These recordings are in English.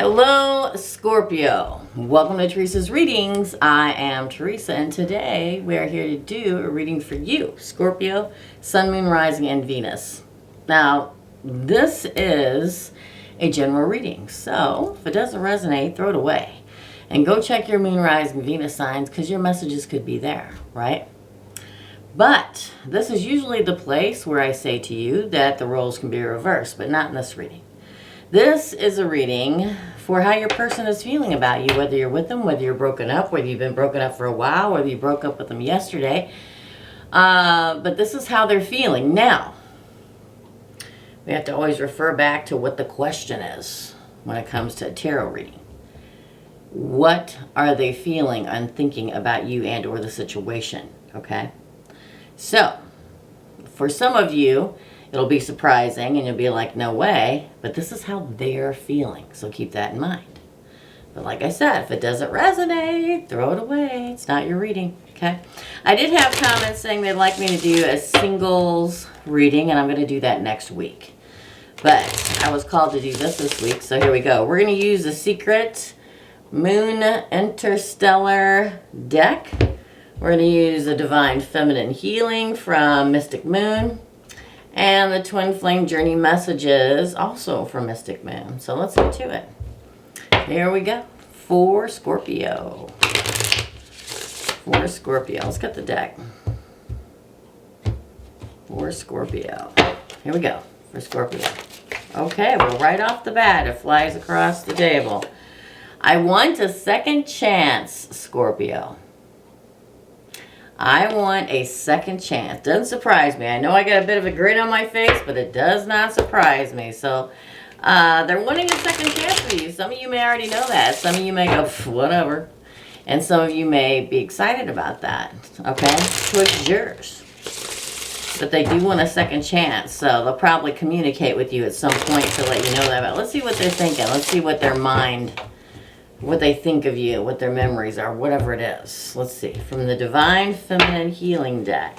Hello, Scorpio. Welcome to Teresa's readings. I am Teresa, and today we are here to do a reading for you, Scorpio, Sun, Moon, Rising, and Venus. Now, this is a general reading, so if it doesn't resonate, throw it away. And go check your Moon, Rising, Venus signs, because your messages could be there, right? But this is usually the place where I say to you that the roles can be reversed, but not in this reading. This is a reading for how your person is feeling about you, whether you're with them, whether you're broken up, whether you've been broken up for a while, whether you broke up with them yesterday. But this is how they're feeling. Now, we have to always refer back to what the question is when it comes to a tarot reading. What are they feeling and thinking about you and or the situation, okay? So, for some of you, it'll be surprising and you'll be like, no way, but this is how they're feeling. So keep that in mind. But like I said, if it doesn't resonate, throw it away. It's not your reading, okay? I did have comments saying they'd like me to do a singles reading, and I'm going to do that next week. But I was called to do this week, so here we go. We're going to use the Secret Moon Interstellar deck. We're going to use the Divine Feminine Healing from Mystic Moon. And the Twin Flame Journey messages also from Mystic Moon. So let's get to it. Here we go. For Scorpio. For Scorpio. Let's get the deck. For Scorpio. Here we go. For Scorpio. Okay, well, right off the bat, it flies across the table. I want a second chance, Scorpio. I want a second chance. Doesn't surprise me. I know I got a bit of a grin on my face, but it does not surprise me. So, they're wanting a second chance for you. Some of you may already know that. Some of you may go, whatever. And some of you may be excited about that. Okay? Choice is yours. But they do want a second chance. So, they'll probably communicate with you at some point to let you know that. But let's see what they're thinking. Let's see what their mind, what they think of you, what their memories are, whatever it is. Let's see. From the Divine Feminine Healing deck.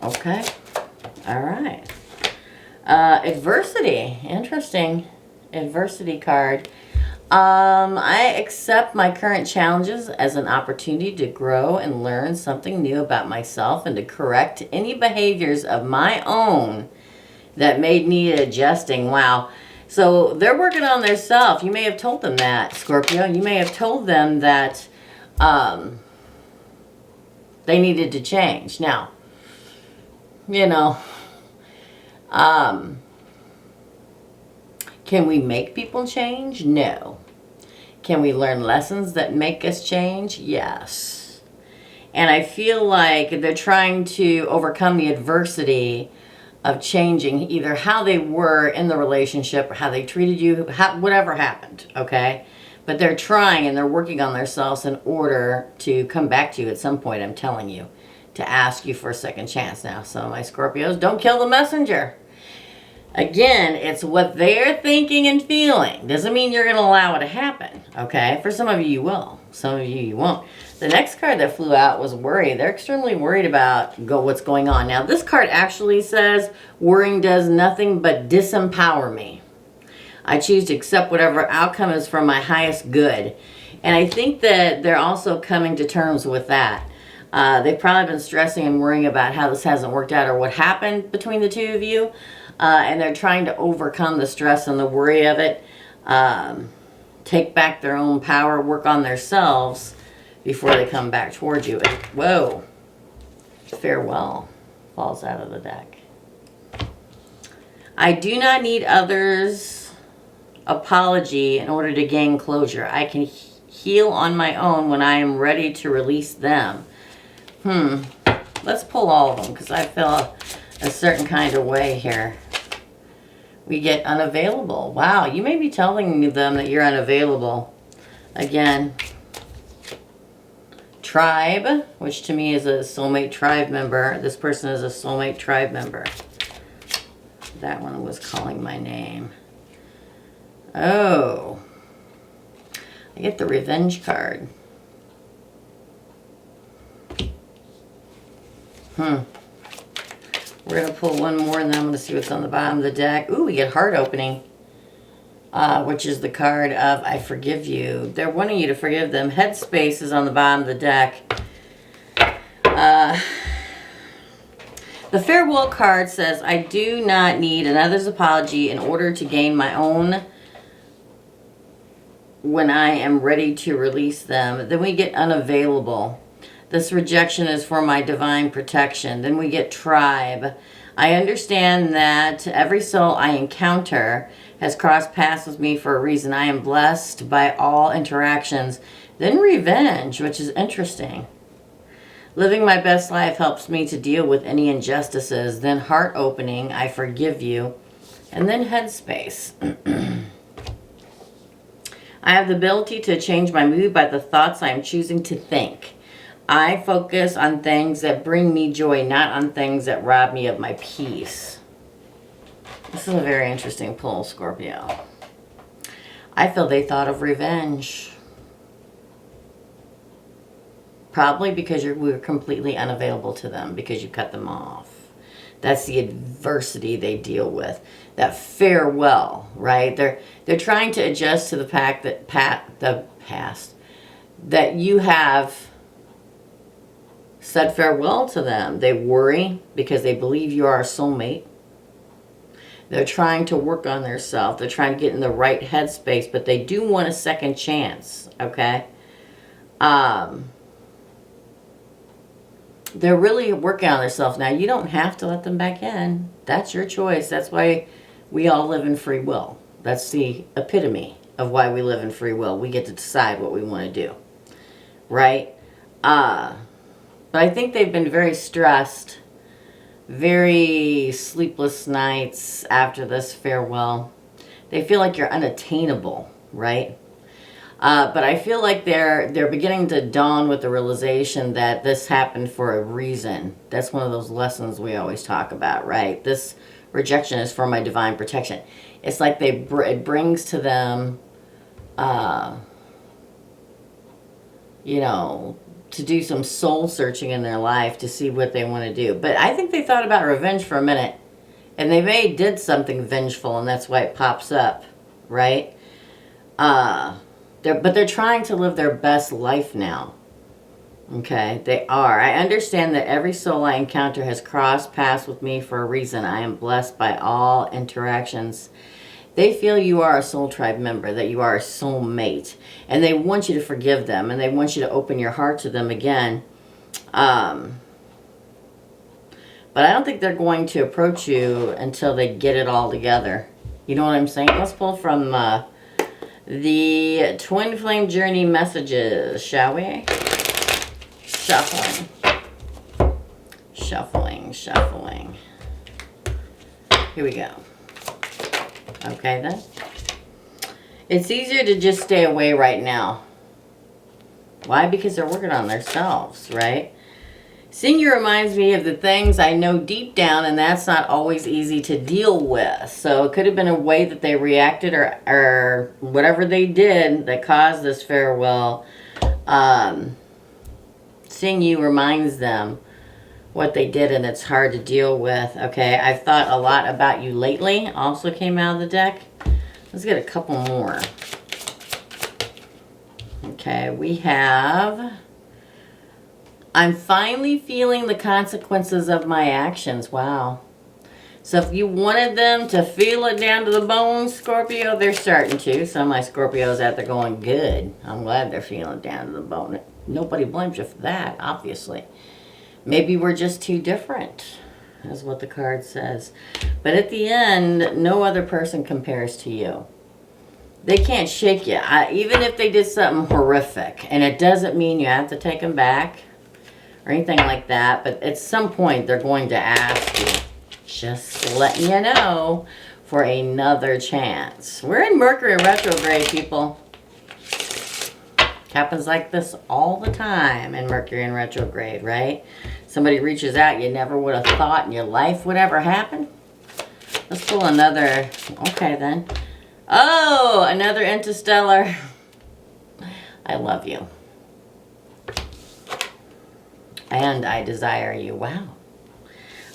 Okay. All right. Adversity. Interesting. Adversity card. I accept my current challenges as an opportunity to grow and learn something new about myself and to correct any behaviors of my own that may need adjusting. Wow. So they're working on their self. You may have told them that, Scorpio. You may have told them that they needed to change. Now, you know, can we make people change? No. Can we learn lessons that make us change? Yes. And I feel like they're trying to overcome the adversity of changing either how they were in the relationship or how they treated you, whatever happened, okay? But they're trying and they're working on themselves in order to come back to you at some point, I'm telling you, to ask you for a second chance now. So my Scorpios, don't kill the messenger. Again, it's what they're thinking and feeling. Doesn't mean you're going to allow it to happen, okay? For some of you, you will. Some of you, you won't. The next card that flew out was worry. They're extremely worried about what's going on. Now, this card actually says, worrying does nothing but disempower me. I choose to accept whatever outcome is for my highest good. And I think that they're also coming to terms with that. They've probably been stressing and worrying about how this hasn't worked out or what happened between the two of you. And they're trying to overcome the stress and the worry of it. Take back their own power, work on themselves before they come back towards you. Whoa. Farewell falls out of the deck. I do not need others' apology in order to gain closure. I can heal on my own when I am ready to release them. Let's pull all of them because I feel a certain kind of way here. We get unavailable. Wow, you may be telling them that you're unavailable. Again, tribe, which to me is a soulmate tribe member. This person is a soulmate tribe member. That one was calling my name. Oh. I get the revenge card. We're going to pull one more, and then I'm going to see what's on the bottom of the deck. Ooh, we get heart opening, which is the card of I forgive you. They're wanting you to forgive them. Headspace is on the bottom of the deck. The farewell card says, I do not need another's apology in order to gain my own when I am ready to release them. Then we get unavailable. This rejection is for my divine protection. Then we get tribe. I understand that every soul I encounter has crossed paths with me for a reason. I am blessed by all interactions. Then revenge, which is interesting. Living my best life helps me to deal with any injustices. Then heart opening, I forgive you. And then headspace. I have the ability to change my mood by the thoughts I am choosing to think. I focus on things that bring me joy, not on things that rob me of my peace. This is a very interesting pull, Scorpio. I feel they thought of revenge. Probably because we were completely unavailable to them, because you cut them off. That's the adversity they deal with. That farewell, right? They're trying to adjust to the fact that the past, that you have said farewell to them. They worry because they believe you are a soulmate. They're trying to work on themselves. They're trying to get in the right headspace, but they do want a second chance, okay? They're really working on themselves. Now, you don't have to let them back in. That's your choice. That's why we all live in free will. That's the epitome of why we live in free will. We get to decide what we want to do, right? But I think they've been very stressed, very sleepless nights after this farewell. They feel like you're unattainable, right? But I feel like they're beginning to dawn with the realization that this happened for a reason. That's one of those lessons we always talk about, right? This rejection is for my divine protection. It's like it brings to them, you know, to do some soul searching in their life to see what they want to do. But I think they thought about revenge for a minute, and they did something vengeful, and that's why it pops up, right? But they're trying to live their best life now. Okay, they are. I understand that every soul I encounter has crossed paths with me for a reason. I am blessed by all interactions. They feel you are a soul tribe member, that you are a soulmate, and they want you to forgive them, and they want you to open your heart to them again. But I don't think they're going to approach you until they get it all together. You know what I'm saying? Let's pull from the Twin Flame Journey messages, shall we? Shuffling. Shuffling, shuffling. Here we go. Okay, then. It's easier to just stay away right now. Why? Because they're working on themselves, right? Seeing you reminds me of the things I know deep down, and that's not always easy to deal with. So it could have been a way that they reacted or whatever they did that caused this farewell. Seeing you reminds them what they did, and it's hard to deal with. Okay, I've thought a lot about you lately. Also came out of the deck. Let's get a couple more. Okay, we have... I'm finally feeling the consequences of my actions. Wow. So if you wanted them to feel it down to the bone, Scorpio, they're starting to. Some of my Scorpios out there going, good. I'm glad they're feeling it down to the bone. Nobody blames you for that, obviously. Maybe we're just too different, is what the card says. But at the end, no other person compares to you. They can't shake you, even if they did something horrific. And it doesn't mean you have to take them back or anything like that, but at some point they're going to ask you, just letting you know, for another chance. We're in Mercury retrograde, people. Happens like this all the time in Mercury in retrograde, right? Somebody reaches out you never would have thought in your life would ever happen. Let's pull another, okay then. Oh, another interstellar. I love you. And I desire you. Wow.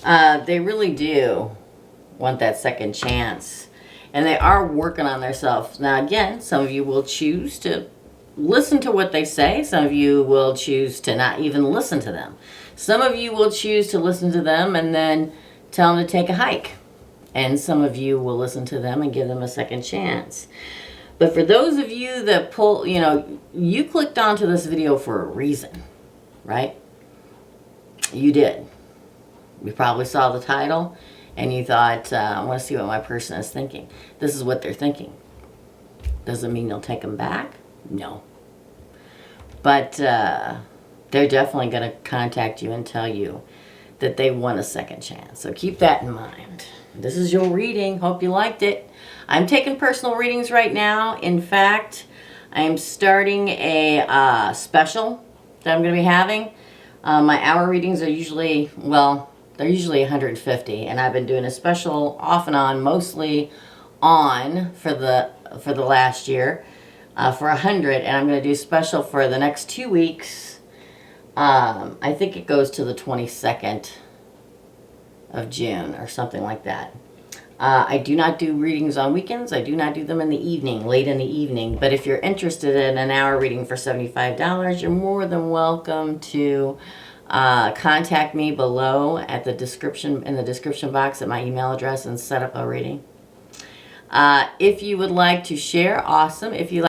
They really do want that second chance. And they are working on themselves. Now, again, some of you will choose to listen to what they say. Some of you will choose to not even listen to them. Some of you will choose to listen to them and then tell them to take a hike. And some of you will listen to them and give them a second chance. But for those of you that pull, you clicked onto this video for a reason, right? You did. You probably saw the title and you thought, I want to see what my person is thinking. This is what they're thinking. Does it mean you'll take them back? No. But they're definitely going to contact you and tell you that they want a second chance. So keep that in mind. This is your reading. Hope you liked it. I'm taking personal readings right now. In fact, I am starting a special that I'm going to be having. My hour readings are usually, they're usually 150, and I've been doing a special off and on, mostly on for the last year for 100, and I'm going to do special for the next 2 weeks. I think it goes to the 22nd of June or something like that. I do not do readings on weekends. I do not do them in the evening, late in the evening. But if you're interested in an hour reading for $75, you're more than welcome to contact me below at the description, in the description box at my email address, and set up a reading. If you would like to share, awesome. If you